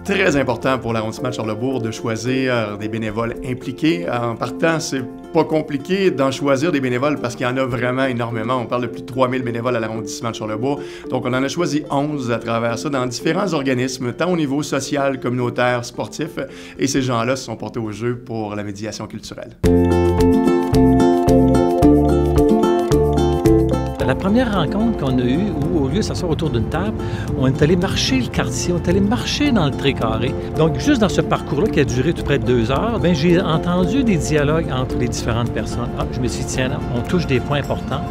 Très important pour l'arrondissement de Charlesbourg de choisir des bénévoles impliqués. En partant, c'est pas compliqué d'en choisir des bénévoles parce qu'il y en a vraiment énormément. On parle de plus de 3000 bénévoles à l'arrondissement de Charlesbourg. Donc, on en a choisi 11 à travers ça dans différents organismes, tant au niveau social, communautaire, sportif. Et ces gens-là se sont portés au jeu pour la médiation culturelle. La première rencontre qu'on a eue, où au lieu de s'asseoir autour d'une table, on est allé marcher le quartier, on est allé marcher dans le Trécarré. Donc, juste dans ce parcours-là, qui a duré tout près de 2 heures, bien, j'ai entendu des dialogues entre les différentes personnes. Ah, je me suis dit, tiens, on touche des points importants,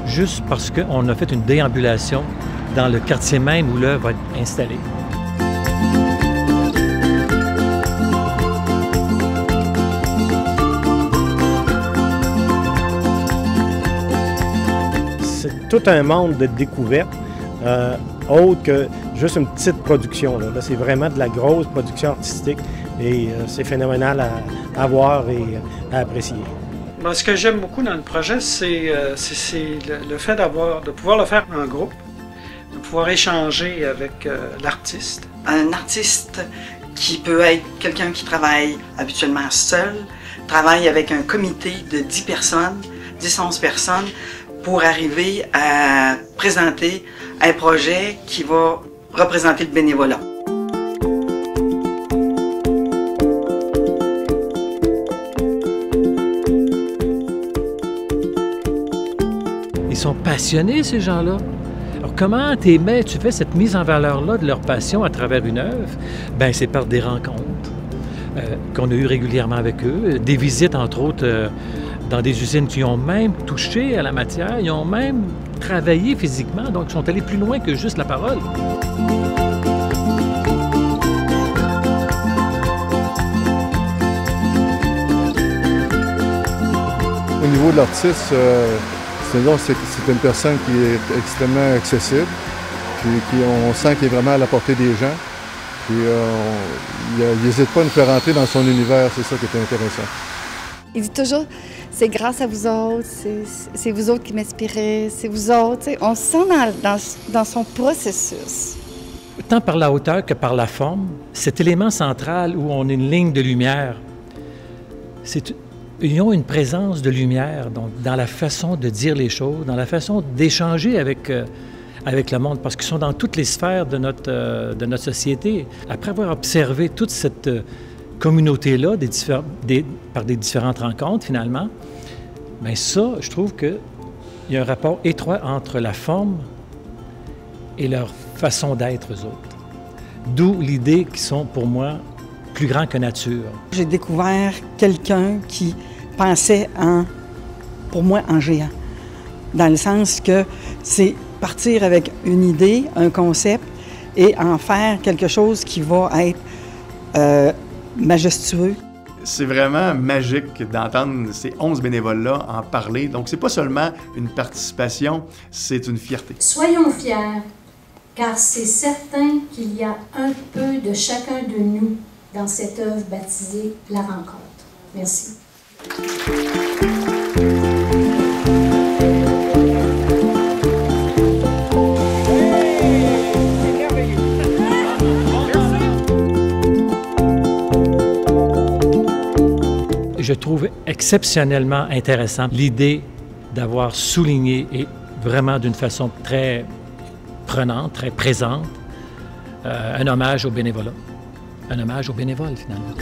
juste parce qu'on a fait une déambulation dans le quartier même où l'œuvre va être installée. C'est tout un monde de découverte, autre que juste une petite production. Là, c'est vraiment de la grosse production artistique et c'est phénoménal à voir et à apprécier. Ben, ce que j'aime beaucoup dans le projet, c'est le fait de pouvoir le faire en groupe, de pouvoir échanger avec l'artiste. Un artiste qui peut être quelqu'un qui travaille habituellement seul, travaille avec un comité de 10 personnes, 10-11 personnes, pour arriver à présenter un projet qui va représenter le bénévolat. Ils sont passionnés, ces gens-là. Alors, comment tu fais cette mise en valeur-là de leur passion à travers une œuvre? Bien, c'est par des rencontres qu'on a eues régulièrement avec eux, des visites, entre autres, dans des usines qui ont même touché à la matière, ils ont même travaillé physiquement, donc ils sont allés plus loin que juste la parole. Au niveau de l'artiste, c'est une personne qui est extrêmement accessible, on sent qu'il est vraiment à la portée des gens. Puis, il n'hésite pas à nous faire entrer dans son univers, c'est ça qui est intéressant. Il dit toujours, c'est grâce à vous autres, c'est vous autres qui m'inspirez, c'est vous autres. T'sais, on se sent dans son processus. Tant par la hauteur que par la forme, cet élément central où on a une ligne de lumière, ils ont une présence de lumière donc, dans la façon de dire les choses, dans la façon d'échanger avec le monde, parce qu'ils sont dans toutes les sphères de notre société. Après avoir observé toute cette communauté-là, par des différentes rencontres, finalement, bien ça, je trouve qu'il y a un rapport étroit entre la forme et leur façon d'être, eux autres. D'où l'idée qu'ils sont, pour moi, plus grands que nature. J'ai découvert quelqu'un qui pensait pour moi, en géant. Dans le sens que c'est partir avec une idée, un concept, et en faire quelque chose qui va être majestueux. C'est vraiment magique d'entendre ces 11 bénévoles-là en parler. Donc, c'est pas seulement une participation, c'est une fierté. Soyons fiers, car c'est certain qu'il y a un peu de chacun de nous dans cette œuvre baptisée La Rencontre. Merci. Je trouve exceptionnellement intéressant l'idée d'avoir souligné, et vraiment d'une façon très prenante, très présente, un hommage au bénévolat. Un hommage aux bénévoles, finalement.